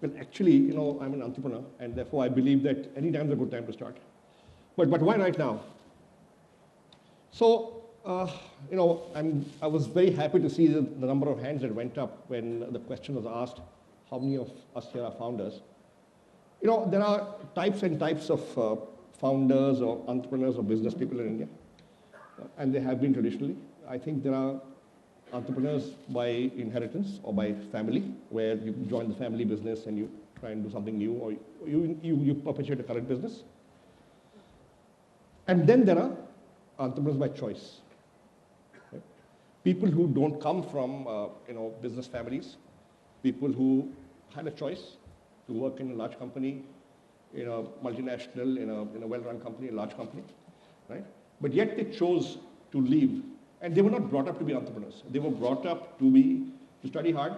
Well, actually, I'm an entrepreneur, and therefore I believe that any time is a good time to start. But why right now? So, I was very happy to see the number of hands that went up when the question was asked, how many of us here are founders? There are types and types of founders or entrepreneurs or business people in India, and they have been traditionally. I think there are entrepreneurs by inheritance or by family, where you join the family business and you try and do something new, or you perpetuate a current business. And then there are entrepreneurs by choice. Right? People who don't come from business families, people who had a choice to work in a large company, in a multinational, in a well-run company, a large company, right? But yet they chose to leave. And they were not brought up to be entrepreneurs. They were brought up to study hard,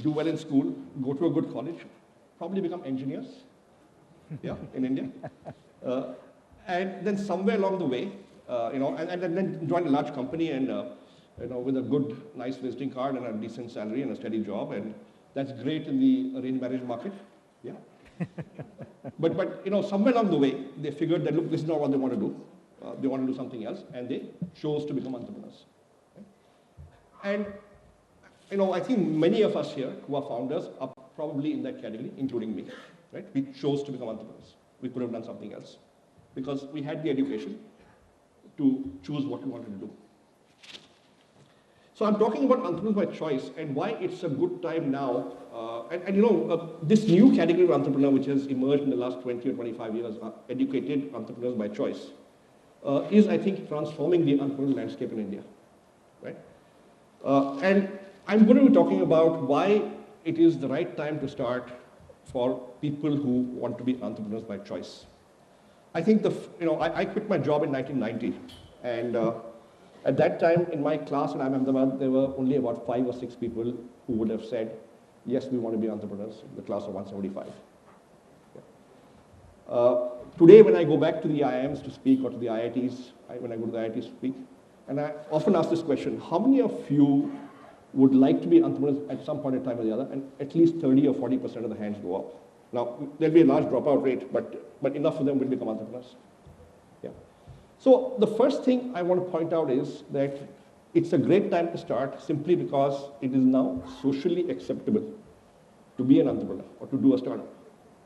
do well in school, go to a good college, probably become engineers, in India. And then somewhere along the way, and then join a large company and, with a good, nice visiting card and a decent salary and a steady job. And that's great in the arranged marriage market, yeah. But somewhere along the way, they figured that, look, this is not what they want to do. They want to do something else, and they chose to become entrepreneurs. Right? And I think many of us here who are founders are probably in that category, including me. Right? We chose to become entrepreneurs. We could have done something else because we had the education to choose what we wanted to do. So I'm talking about entrepreneurs by choice and why it's a good time now. This new category of entrepreneur which has emerged in the last 20 or 25 years, educated entrepreneurs by choice, is, I think, transforming the entrepreneurial landscape in India, right? And I'm going to be talking about why it is the right time to start for people who want to be entrepreneurs by choice. I think I quit my job in 1990, and at that time in my class in Ahmedabad, there were only about 5 or 6 people who would have said, yes, we want to be entrepreneurs, the class of 175. Today, when I go back to the IIMs to speak, or to the IITs, when I go to the IITs to speak, and I often ask this question, how many of you would like to be entrepreneurs at some point in time or the other? And at least 30 or 40% of the hands go up. Now, there'll be a large dropout rate, but enough of them will become entrepreneurs. Yeah. So the first thing I want to point out is that it's a great time to start simply because it is now socially acceptable to be an entrepreneur or to do a startup,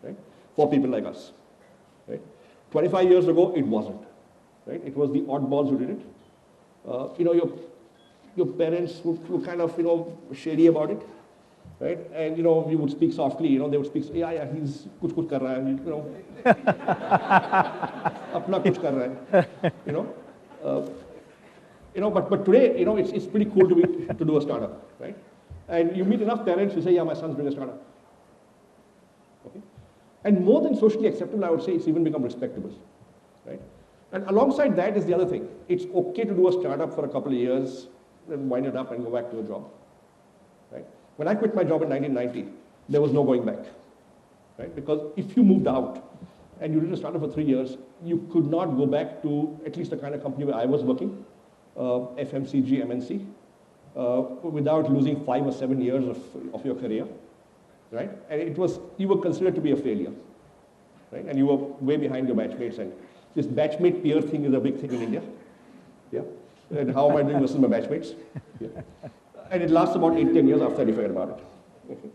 right? For people like us. Right? 25 years ago, it wasn't. Right? It was the oddballs who did it. Your parents were kind of shady about it, right? And you would speak softly. They would speak, yeah, he's kuch kar raha hai, apna kuch kar raha hai. But today, it's pretty cool to do a startup, right? And you meet enough parents who say, yeah, my son's doing a startup. Okay? And more than socially acceptable, I would say it's even become respectable, right? And alongside that is the other thing. It's okay to do a startup for a couple of years, then wind it up and go back to a job, right? When I quit my job in 1990, there was no going back, right? Because if you moved out and you did a startup for 3 years, you could not go back to at least the kind of company where I was working, FMCG, MNC, without losing 5 or 7 years of your career. Right? And you were considered to be a failure, right? And you were way behind your batchmates. And this batchmate peer thing is a big thing in India. Yeah. And how am I doing versus my batchmates? Yeah. And it lasts about 8-10 years after you forget about it. Okay.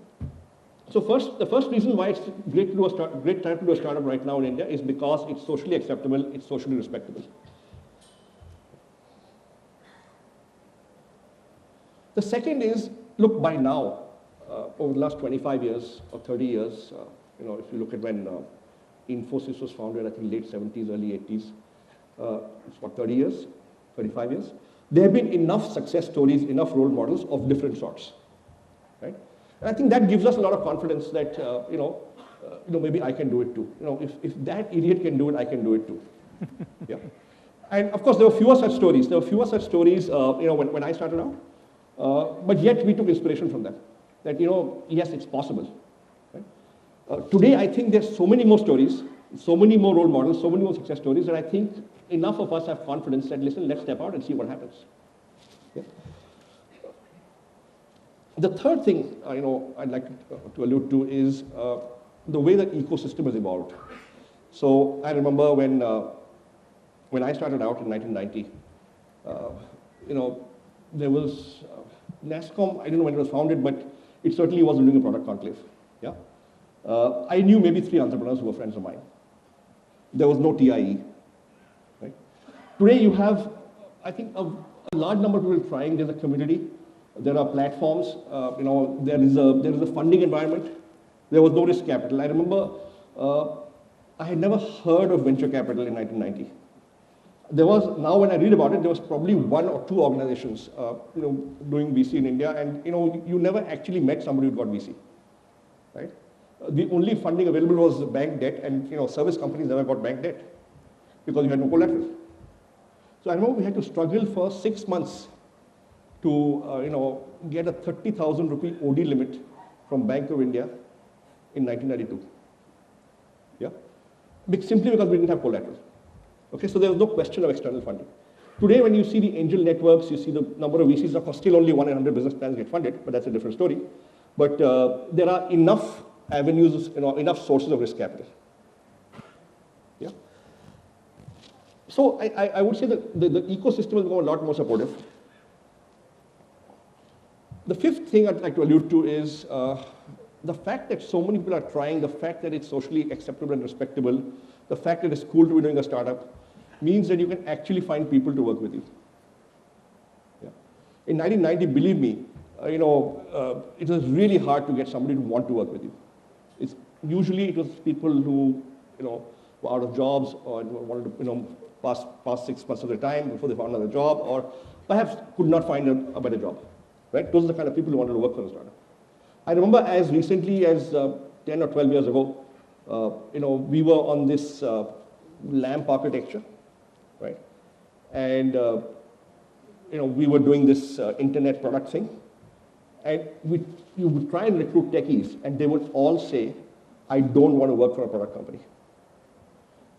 So the first reason why it's great time to do a startup right now in India is because it's socially acceptable, it's socially respectable. The second is, look, by now, over the last 25 years or 30 years, if you look at when Infosys was founded, I think late 70s, early 80s, it's what, 30 years, 35 years? There have been enough success stories, enough role models of different sorts, right? And I think that gives us a lot of confidence that, maybe I can do it too. If that idiot can do it, I can do it too. Yeah. And of course, there were fewer such stories. When I started out, but yet we took inspiration from them. That, yes, it's possible. Right? Today, I think there's so many more stories, so many more role models, so many more success stories, that I think enough of us have confidence that, listen, let's step out and see what happens. Yeah. The third thing, I'd like to allude to is the way the ecosystem has evolved. So I remember when I started out in 1990, there was NASSCOM. I don't know when it was founded, but it certainly was doing a product conclave. Yeah, I knew maybe 3 entrepreneurs who were friends of mine. There was no TIE. Right? Today you have, I think, a large number of people trying. There's a community. There are platforms. There is a funding environment. There was no risk capital. I remember I had never heard of venture capital in 1990. There was, now when I read about it, there was probably 1 or 2 organizations, doing VC in India, and you never actually met somebody who got VC, right? The only funding available was bank debt, and service companies never got bank debt because you had no collateral. So I remember we had to struggle for 6 months to get a 30,000 rupee OD limit from Bank of India in 1992. Yeah, simply because we didn't have collateral. Okay, so there was no question of external funding. Today, when you see the angel networks, you see the number of VCs, of course, still only 1 in 100 business plans get funded, but that's a different story. But there are enough avenues, enough sources of risk capital. Yeah. So I would say that the ecosystem has become a lot more supportive. The fifth thing I'd like to allude to is the fact that so many people are trying, the fact that it's socially acceptable and respectable, the fact that it's cool to be doing a startup, means that you can actually find people to work with you. Yeah. In 1990, believe me, it was really hard to get somebody to want to work with you. Usually it was people who, were out of jobs or wanted to, pass 6 months of their time before they found another job, or perhaps could not find a better job. Right? Those are the kind of people who wanted to work for a startup. I remember as recently as 10 or 12 years ago, we were on this LAMP architecture, right? And we were doing this internet product thing, and you would try and recruit techies, and they would all say, "I don't want to work for a product company."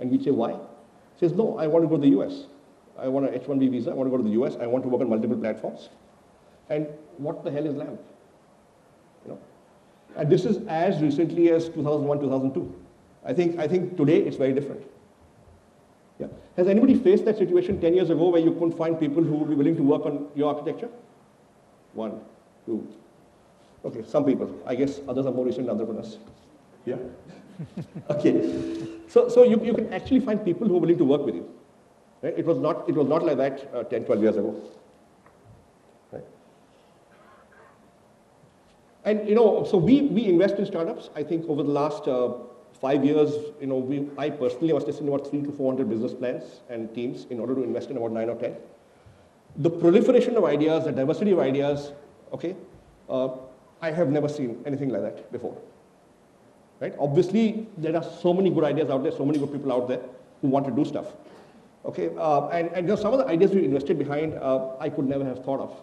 And we'd say, "Why?" He says, "No, I want to go to the US. I want an H-1B visa. I want to go to the US. I want to work on multiple platforms." And what the hell is LAMP? And this is as recently as 2001, 2002. I think today it's very different. Yeah. Has anybody faced that situation 10 years ago where you couldn't find people who would be willing to work on your architecture? 1, 2. Okay, some people. I guess others are more recent entrepreneurs. Yeah. Okay. So you can actually find people who are willing to work with you. Right? It was not like that 10, 12 years ago. Right? And so we invest in startups. I think over the last 5 years, I personally was testing about 300 to 400 business plans and teams in order to invest in about 9 or 10. The proliferation of ideas, the diversity of ideas, okay, I have never seen anything like that before. Right? Obviously, there are so many good ideas out there, so many good people out there who want to do stuff. Okay, and some of the ideas we invested behind, I could never have thought of.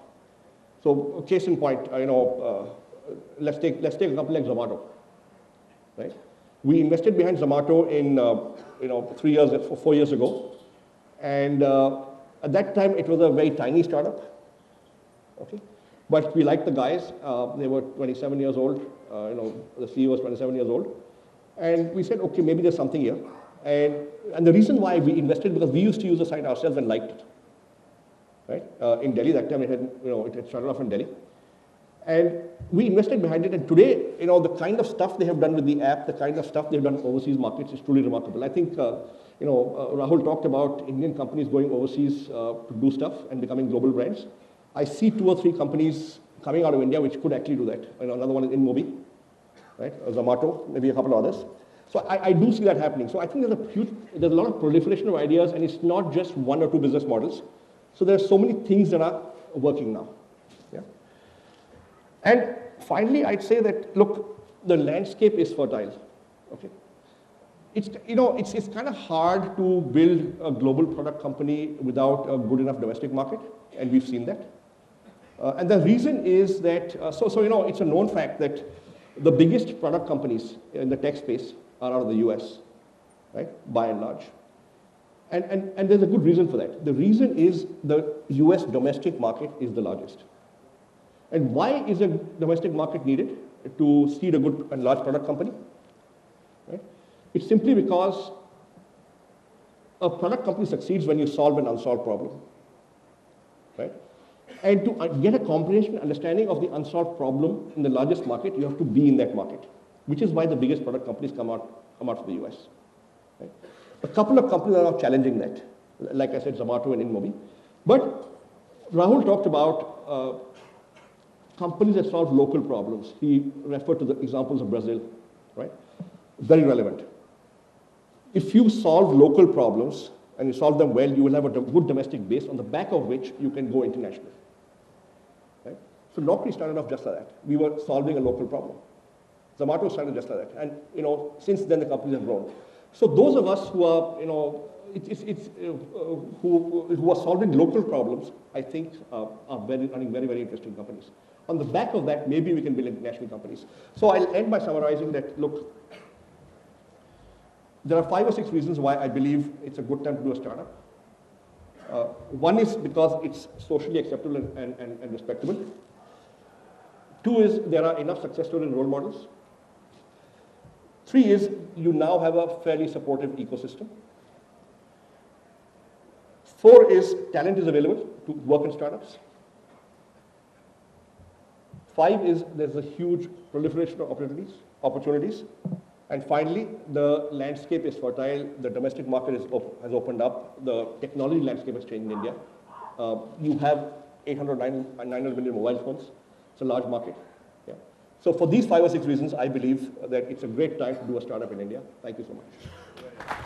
So, case in point, let's take a company like Zomato, right? We invested behind Zomato in 4 years ago, and at that time it was a very tiny startup. Okay, but we liked the guys. They were 27 years old. The CEO was 27 years old, and we said, okay, maybe there's something here. And the reason why we invested, because we used to use the site ourselves and liked it. Right? In Delhi, that time it had started off in Delhi. And we invested behind it, and today, the kind of stuff they have done with the app, the kind of stuff they've done in overseas markets is truly remarkable. I think, Rahul talked about Indian companies going overseas to do stuff and becoming global brands. I see 2 or 3 companies coming out of India which could actually do that. Another one is InMobi, right? Zomato, maybe a couple of others. So I do see that happening. So I think there's a lot of proliferation of ideas, and it's not just 1 or 2 business models. So there are so many things that are working now. Yeah. And finally, I'd say that, look, the landscape is fertile. Okay. It's kind of hard to build a global product company without a good enough domestic market, and we've seen that. And the reason is that, it's a known fact that the biggest product companies in the tech space are out of the US, right, by and large. And there's a good reason for that. The reason is the US domestic market is the largest. And why is a domestic market needed to seed a good and large product company? Right? It's simply because a product company succeeds when you solve an unsolved problem. Right? And to get a comprehensive understanding of the unsolved problem in the largest market, you have to be in that market, which is why the biggest product companies come out from the US. Right? A couple of companies are now challenging that, like I said, Zomato and InMobi. But Rahul talked about companies that solve local problems. He referred to the examples of Brazil, right? Very relevant. If you solve local problems and you solve them well, you will have a good domestic base on the back of which you can go international. Right? So Naukri started off just like that. We were solving a local problem. Zomato started just like that. And since then the companies have grown. So those of us who are, who are solving local problems, I think are running very, very interesting companies. On the back of that, maybe we can build international companies. So I'll end by summarizing that, look, there are 5 or 6 reasons why I believe it's a good time to do a startup. One is because it's socially acceptable and respectable. 2 is there are enough success stories and role models. 3 is you now have a fairly supportive ecosystem. 4 is talent is available to work in startups. 5 is there's a huge proliferation of opportunities. And finally, the landscape is fertile. The domestic market has opened up. The technology landscape has changed in India. You have 900 million mobile phones. It's a large market. Yeah. So for these 5 or 6 reasons, I believe that it's a great time to do a startup in India. Thank you so much.